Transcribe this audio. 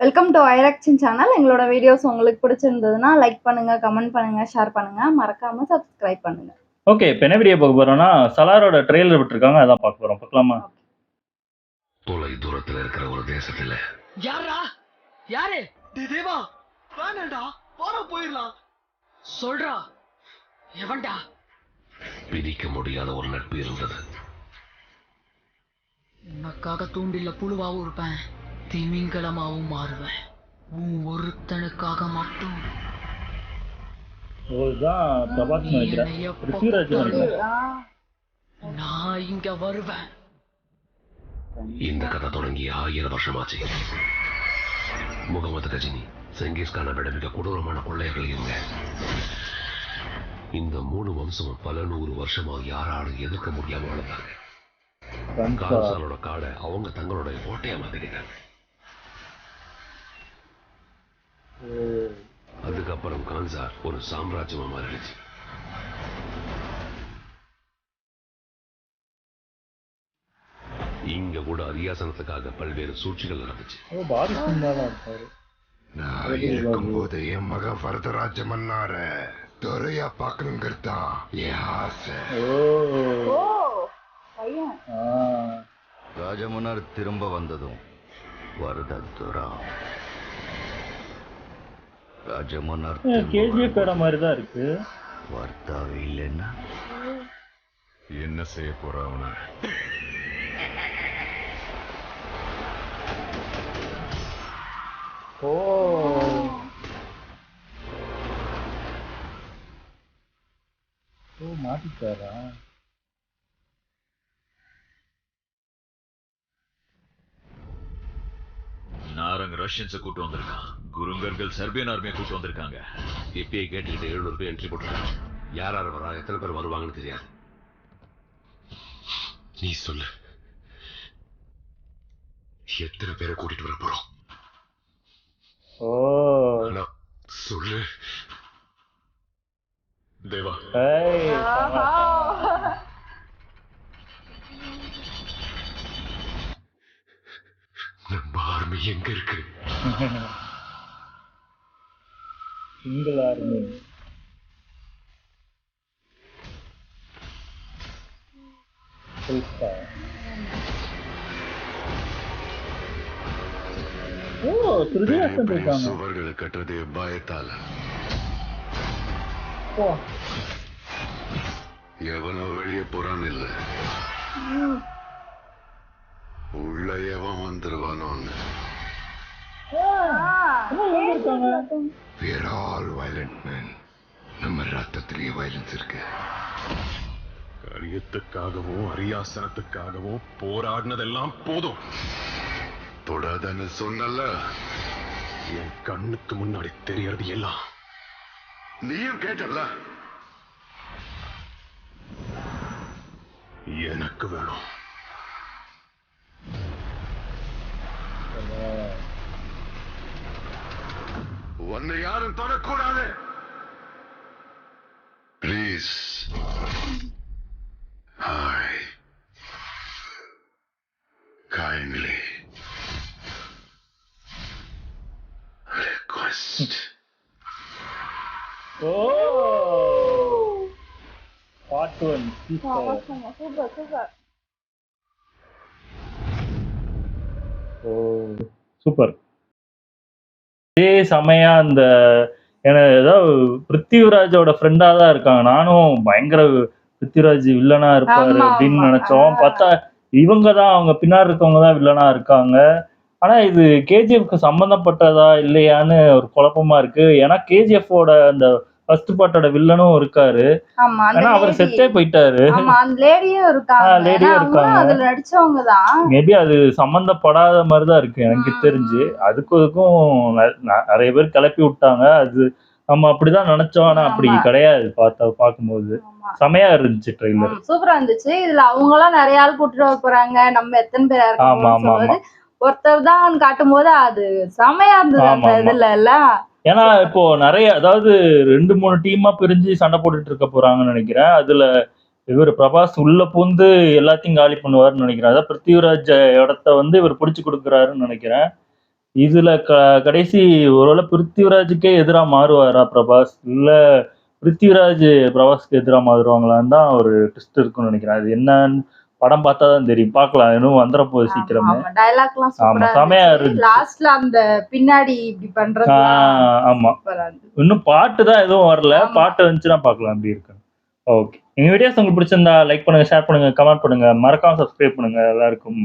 Welcome to ஐராக்ஷன் channel. எங்களோட videos உங்களுக்கு பிடிச்சிருந்ததுன்னா லைக் பண்ணுங்க, கமெண்ட் பண்ணுங்க, ஷேர் பண்ணுங்க, மறக்காம சப்ஸ்கிரைப் பண்ணுங்க. ஓகே, இப்போ என்ன வீடியோ பார்க்க போறோம்னா சலாரோட ட்ரெய்லர் விட்டுருக்காங்க, அதான் பார்க்க போறோம். பார்க்கலாமா? தொலை தூரத்துல இருக்கிற ஒரு தேசத்துல யாரா யாரு தேவா வேணாண்டா போற போயிடலாம் சொல்றா எவன்டா பிரிக்க முடியாத ஒரு நட்பு இருந்தது. உனக்காக தூண்டில புழுவாவும் இருப்பேன், திமிங்கலமாவும் மாறுவேன். உன் ஒருத்தனுக்காக மட்டும் இதுதான் பிரபாஸ் நினைக்கிறேன், பிருத்திவிராஜ் நினைக்கிறேன். நான் இங்க வருவேன். இந்த கதை தொடங்கி 1000 வருஷமாச்சு. முகமது கஜினி, செங்கிஸ்கானை விட மிக கொடூரமான கொள்ளையர்கள் இவங்க. இந்த 3 வம்சமும் பல 100 வருஷமா யாராலும் எதிர்க்க முடியாம வளர்ந்தாங்க. கான்சாலோட காடை அவங்க தங்களுடைய கோட்டையா மாத்திக்கிட்டாங்க. அதுக்கப்புறம் கான்சார் ஒரு சாம்ராஜ்யமா மாறிடுச்சு. இங்க கூட அரியாசனத்துக்காக பல்வேறு சூழ்ச்சிகள் நடந்துச்சு. நான் இருக்கும்போது என் மகன் வரதராஜ மன்னார துறையா பாக்கணுங்கிறது தான் என் ஆசை. ராஜமன்னார் திரும்ப வந்ததும் வரதத்துரா ராஜமன்னார் கேஜிஎஃப் மாதிரி தான் இருக்கு. வார்த்தாவே இல்லைன்னா என்ன செய்ய போற அவன? ஓ, மாட்டிட்டாரா? நாரங்க ரஷ்யன்ஸை கூட்டு வந்திருக்கான், குருங்கர்கள் செர்பியன் ஆர்மியை கூட்டு வந்திருக்காங்க. இப்பயே கேட்டுக்கிட்டு 700 பேர் என்ட்ரி போட்டுருக்காங்க. யார் யார் வரா, எத்தனை பேர் வருவாங்கன்னு தெரியாது. நீ சொல்லு, எத்தனை பேரை கூட்டிட்டு வர போறோம்? ஓ, சொல்லு தேவா. நம்ம ஆர்மி எங்க இருக்கு? Single army. ஓ, சுருதிவாசன் இருக்காங்க. சுவர்களை கட்டுறது பயத்தால. எவனோ வெளியே போறான்னு இல்ல, உள்ள எவன் வந்துருவானோன்னு. We are all violent men. நம்ம ரத்தத்திலேயே வயலன்ஸ் இருக்கு. காரியத்துக்காகவும் அரியாசனத்துக்காகவும் போராடினதெல்லாம் போதும். தொடாதன்னு சொன்னல, என் கண்ணுக்கு முன்னாடி தெரியறது எல்லாம் நீயும் கேட்டல. எனக்கு வேணும். உன்னை யாரும் தொடக்கூடாது. ப்ளீஸ். ஹாய். Kindly request. ஓ, பார்ட் 1 சூப்பர். ஓ, சூப்பர். இதே சமயா அந்த ஏதோ பிருத்திவிராஜோட ஃப்ரெண்டா தான் இருக்காங்க. நானும் பயங்கர பிருத்திவிராஜ் வில்லனா இருப்பாரு அப்படின்னு நினைச்சோம். பார்த்தா இவங்க தான், அவங்க பின்னாடி இருக்கவங்க தான் வில்லனா இருக்காங்க. ஆனா இது கேஜிஎஃப்க்கு சம்பந்தப்பட்டதா இல்லையான்னு ஒரு குழப்பமா இருக்கு. ஏன்னா கேஜிஎஃபோட அந்த ஃபர்ஸ்ட் பார்ட்டோட வில்லனும் இருக்காரு, ஆனா அவர் செத்தே போயிட்டாரு. லேடியும் இருக்காங்க. மேபி அது சம்பந்தப்படாத மாதிரிதான் இருக்கு எனக்கு தெரிஞ்சு. அதுக்கும் நிறைய பேர் கிளப்பி விட்டாங்க. அது நம்ம அப்படிதான் நினைச்சோம், ஆனா அப்படி கிடையாது. பார்க்கும்போது செமையா இருந்துச்சு ட்ரெய்லர். சூப்பரா இருந்துச்சு. இதுல அவங்க எல்லாம் நிறைய ஆள் கூட்டிட்டு வர போறாங்க. நம்ம எத்தனை பேரா இருக்கோம், ஒருத்தர் தான் காட்டும் போது அது செமையா இருந்தது அந்த இதுல எல்லாம். ஏன்னா இப்போ நிறைய, அதாவது 2-3 டீமா பிரிஞ்சு சண்டை போட்டுட்டு இருக்க போறாங்கன்னு நினைக்கிறேன். அதுல இவர் பிரபாஸ் உள்ள பூந்து எல்லாத்தையும் காலி பண்ணுவாருன்னு நினைக்கிறேன். அதான் பிருத்திவிராஜ் இடத்த இவர் பிடிச்சு கொடுக்குறாருன்னு நினைக்கிறேன். இதுல கடைசி ஒருவேளை பிருத்திவிராஜுக்கே எதிரா மாறுவாரா பிரபாஸ், இல்ல பிருத்திவிராஜ் பிரபாஸ்க்கு எதிரா மாறுவாங்களான்னு தான் ஒரு ட்விஸ்ட் இருக்குன்னு நினைக்கிறேன். அது என்னன்னு படம் பார்த்தா தான் தெரியும். பார்க்கலாம், இன்னும் வந்துட போகுது சீக்கிரமே. டயலாக்லாம் ஆமா, சூப்பரா செமையா இருந்துச்சு. இருந்துச்சு. லாஸ்ட்ல அந்த பின்னாடி இப்படி பண்றது ஆமா, சூப்பரா இருந்துச்சு. இன்னும் பாட்டு தான் எதுவும் வரல. பாட்டு வந்துச்சுன்னா பார்க்கலாம் எப்படி இருக்கு. ஓகே, எங்க வீடியோஸ் உங்களுக்கு பிடிச்சிருந்தா லைக் பண்ணுங்க, ஷேர் பண்ணுங்க, கமெண்ட் பண்ணுங்க, மறக்காம சப்ஸ்கிரைப் பண்ணுங்க. எல்லாருக்கும்